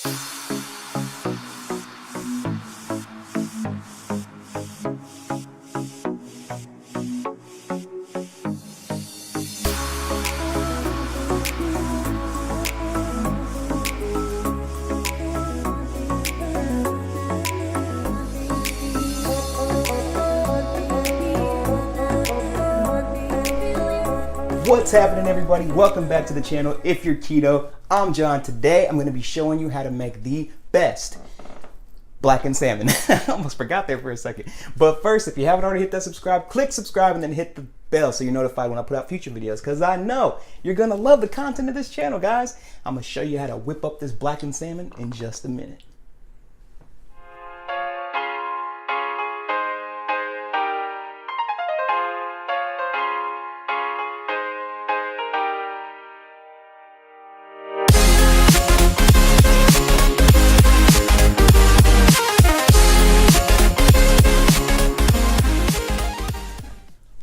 What's happening, everybody? Welcome back to the channel. If you're keto, I'm John. Today I'm going to be showing you how to make the best blackened salmon. I almost forgot there for a second. But first, if you haven't already hit that subscribe, click subscribe and then hit the bell so you're notified when I put out future videos, because I know you're going to love the content of this channel, guys. I'm going to show you how to whip up this blackened salmon in just a minute.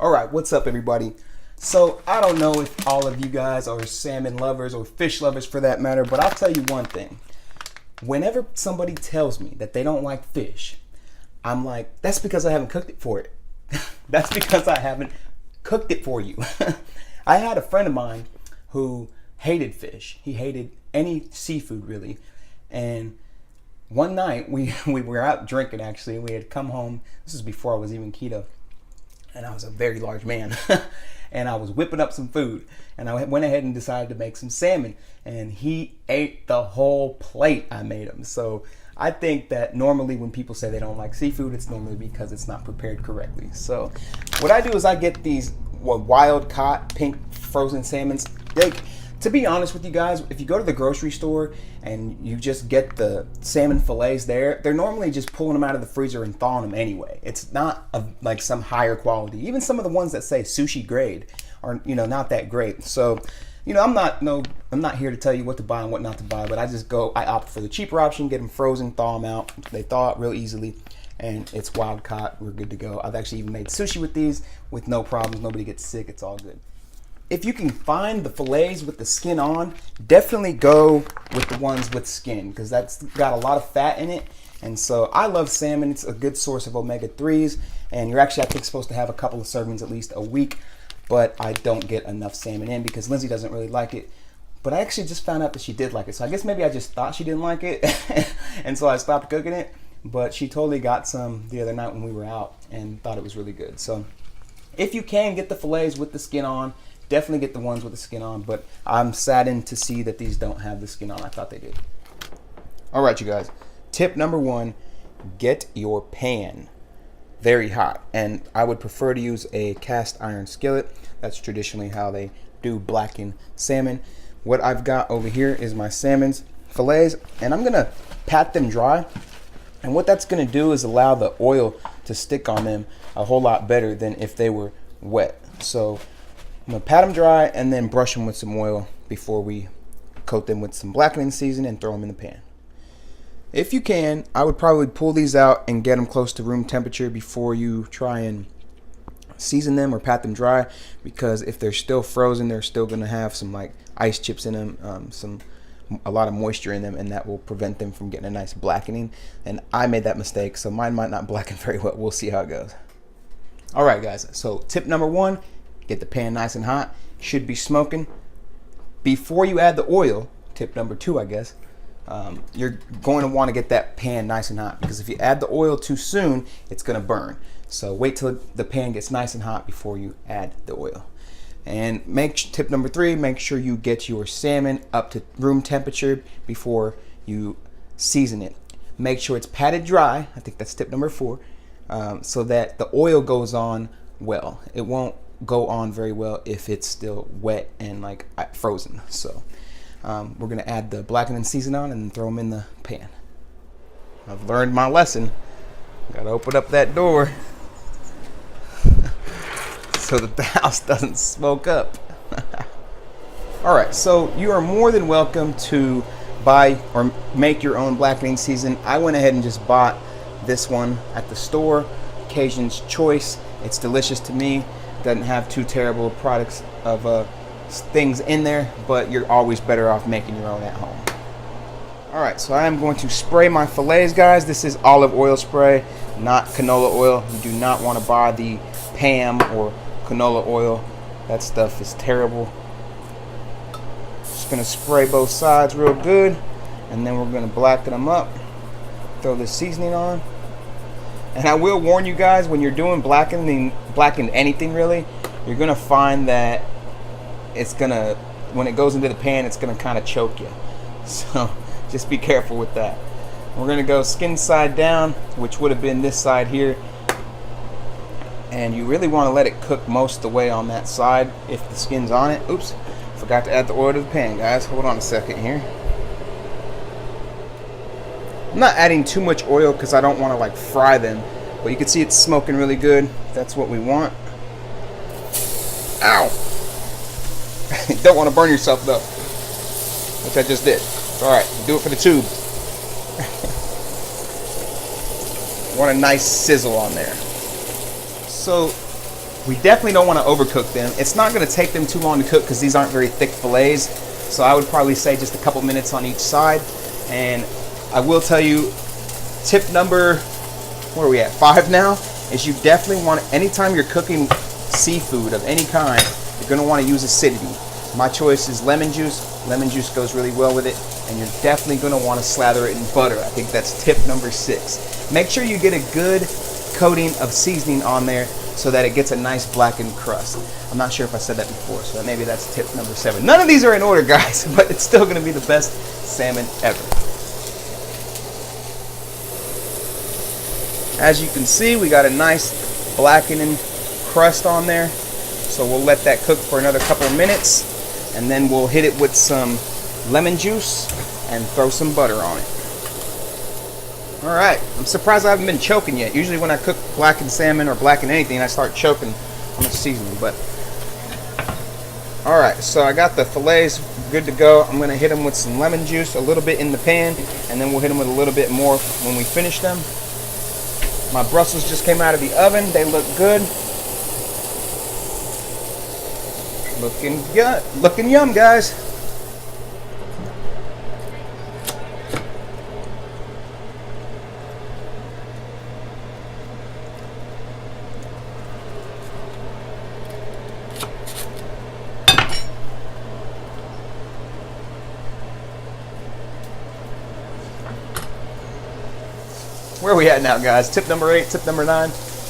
Alright, what's up, everybody? So I don't know if all of you guys are salmon lovers or fish lovers for that matter, but I'll tell you one thing. Whenever somebody tells me that they don't like fish, I'm like, that's because I haven't cooked it for it. That's because I haven't cooked it for you. I had a friend of mine who hated fish. He hated any seafood, really. And one night we were out drinking, actually. We had come home. This is before I was even keto. And I was a very large man. And I was whipping up some food. And I went ahead and decided to make some salmon. And he ate the whole plate I made him. So I think that normally when people say they don't like seafood, it's normally because it's not prepared correctly. So what I do is I get these wild caught pink frozen salmons. To be honest with you guys, if you go to the grocery store and you just get the salmon fillets there, they're normally just pulling them out of the freezer and thawing them anyway. It's not like some higher quality. Even some of the ones that say sushi grade are, not that great. So, I'm not here to tell you what to buy and what not to buy, but I opt for the cheaper option, get them frozen, thaw them out. They thaw out real easily, and it's wild caught. We're good to go. I've actually even made sushi with these with no problems. Nobody gets sick. It's all good. If you can find the fillets with the skin on, definitely go with the ones with skin, because that's got a lot of fat in it. And so I love salmon. It's a good source of omega-3s, and you're actually, I think, supposed to have a couple of servings at least a week, but I don't get enough salmon in because Lindsay doesn't really like it. But I actually just found out that she did like it. So I guess maybe I just thought she didn't like it, and so I stopped cooking it. But she totally got some the other night when we were out and thought it was really good. So if you can get the fillets with the skin on, definitely get the ones with the skin on, but I'm saddened to see that these don't have the skin on. I thought they did. All right, you guys. Tip number 1, get your pan very hot. And I would prefer to use a cast iron skillet. That's traditionally how they do blackened salmon. What I've got over here is my salmon's fillets, and I'm gonna pat them dry. And what that's gonna do is allow the oil to stick on them a whole lot better than if they were wet. So I'm gonna pat them dry and then brush them with some oil before we coat them with some blackening season and throw them in the pan. If you can, I would probably pull these out and get them close to room temperature before you try and season them or pat them dry, because if they're still frozen, they're still gonna have some like ice chips in them, a lot of moisture in them, and that will prevent them from getting a nice blackening. And I made that mistake, so mine might not blacken very well. We'll see how it goes. All right, guys, so tip number 1, get the pan nice and hot. Should be smoking. Before you add the oil, tip number 2, I guess, you're going to want to get that pan nice and hot, because if you add the oil too soon, it's going to burn. So wait till the pan gets nice and hot before you add the oil. And tip number 3, make sure you get your salmon up to room temperature before you season it. Make sure it's patted dry. I think that's tip number 4, so that the oil goes on well. It won't go on very well if it's still wet and like frozen. So we're gonna add the blackened season on and then throw them in the pan. I've learned my lesson. Gotta open up that door so that the house doesn't smoke up. All right, so you are more than welcome to buy or make your own blackening season. I went ahead and just bought this one at the store, Occasion's Choice. It's delicious to me. Doesn't have too terrible products of things in there, but you're always better off making your own at home. All right, so I am going to spray my fillets, guys. This is olive oil spray, not canola oil. You do not want to buy the Pam or canola oil. That stuff is terrible. Just gonna spray both sides real good, and then we're gonna blacken them up. Throw the seasoning on. And I will warn you guys, when you're doing blackened anything really, you're gonna find that it's gonna, when it goes into the pan, it's gonna kind of choke you. So just be careful with that. We're gonna go skin side down, which would have been this side here. And you really want to let it cook most of the way on that side if the skin's on it. Oops, forgot to add the oil to the pan, guys. Hold on a second here. I'm not adding too much oil because I don't want to like fry them, but you can see it's smoking really good. That's what we want. Ow! Don't want to burn yourself though, which I just did. All right, do it for the tube. Want a nice sizzle on there. So we definitely don't want to overcook them. It's not going to take them too long to cook because these aren't very thick fillets. So I would probably say just a couple minutes on each side. And I will tell you, tip number, where are we at, 5 now, is you definitely want, anytime you're cooking seafood of any kind, you're going to want to use acidity. My choice is lemon juice. Lemon juice goes really well with it. And you're definitely going to want to slather it in butter. I think that's tip number 6. Make sure you get a good coating of seasoning on there so that it gets a nice blackened crust. I'm not sure if I said that before, so maybe that's tip number 7. None of these are in order, guys, but it's still going to be the best salmon ever. As you can see, we got a nice blackening crust on there. So we'll let that cook for another couple of minutes, and then we'll hit it with some lemon juice and throw some butter on it. All right, I'm surprised I haven't been choking yet. Usually when I cook blackened salmon or blackened anything, I start choking on the seasoning, but all right, so I got the fillets good to go. I'm gonna hit them with some lemon juice, a little bit in the pan, and then we'll hit them with a little bit more when we finish them. My Brussels just came out of the oven. They look good. Looking good, looking yum, guys. Where are we at now, guys? Tip number 8, tip number 9.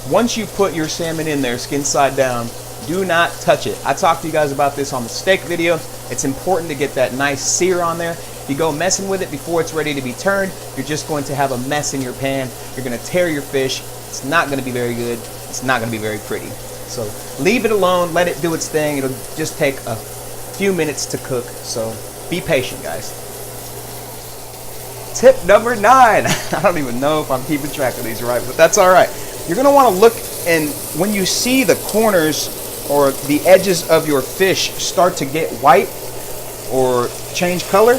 Once you put your salmon in there, skin side down, do not touch it. I talked to you guys about this on the steak video. It's important to get that nice sear on there. If you go messing with it before it's ready to be turned, you're just going to have a mess in your pan. You're going to tear your fish. It's not going to be very good. It's not going to be very pretty. So leave it alone. Let it do its thing. It'll just take a few minutes to cook. So be patient, guys. Tip number 9. I don't even know if I'm keeping track of these right, but that's all right. You're going to want to look, and when you see the corners or the edges of your fish start to get white or change color,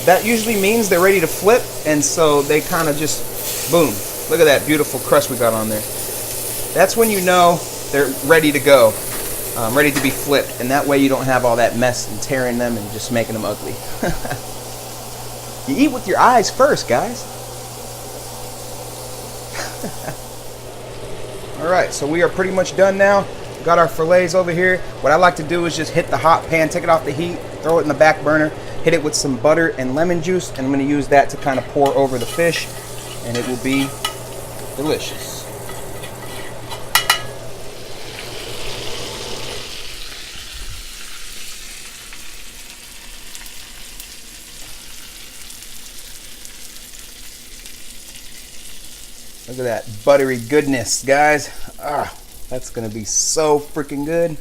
that usually means they're ready to flip, and so they kind of just, boom. Look at that beautiful crust we got on there. That's when you know they're ready to go, ready to be flipped, and that way you don't have all that mess and tearing them and just making them ugly. You eat with your eyes first, guys. All right, so we are pretty much done now. Got our fillets over here. What I like to do is just hit the hot pan, take it off the heat, throw it in the back burner, hit it with some butter and lemon juice, and I'm going to use that to kind of pour over the fish, and it will be delicious. Look at that buttery goodness, guys. Ah, that's gonna be so freaking good.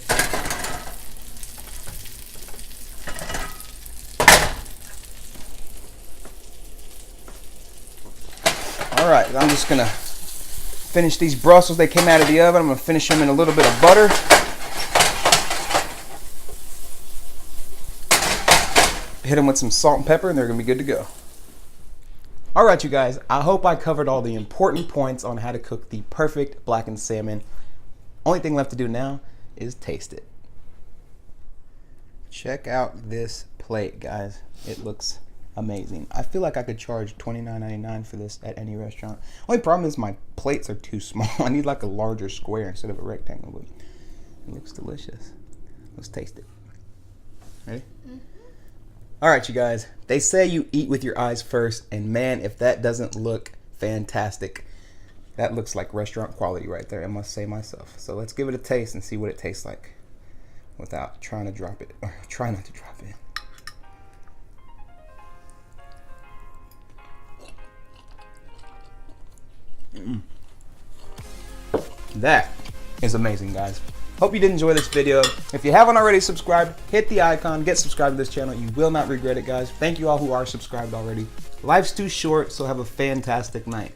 All right, I'm just gonna finish these Brussels. They came out of the oven. I'm gonna finish them in a little bit of butter. Hit them with some salt and pepper, and they're gonna be good to go. All right, you guys, I hope I covered all the important points on how to cook the perfect blackened salmon. Only thing left to do now is taste it. Check out this plate, guys. It looks amazing. I feel like I could charge $29.99 for this at any restaurant. Only problem is my plates are too small. I need like a larger square instead of a rectangle, but it looks delicious. Let's taste it. Ready? Mm-hmm. All right, you guys. They say you eat with your eyes first, and man, if that doesn't look fantastic, that looks like restaurant quality right there, I must say myself. So let's give it a taste and see what it tastes like without trying to drop it, or try not to drop it. That is amazing, guys. Hope you did enjoy this video. If you haven't already subscribed, hit the icon, get subscribed to this channel. You will not regret it, guys. Thank you all who are subscribed already. Life's too short, so have a fantastic night.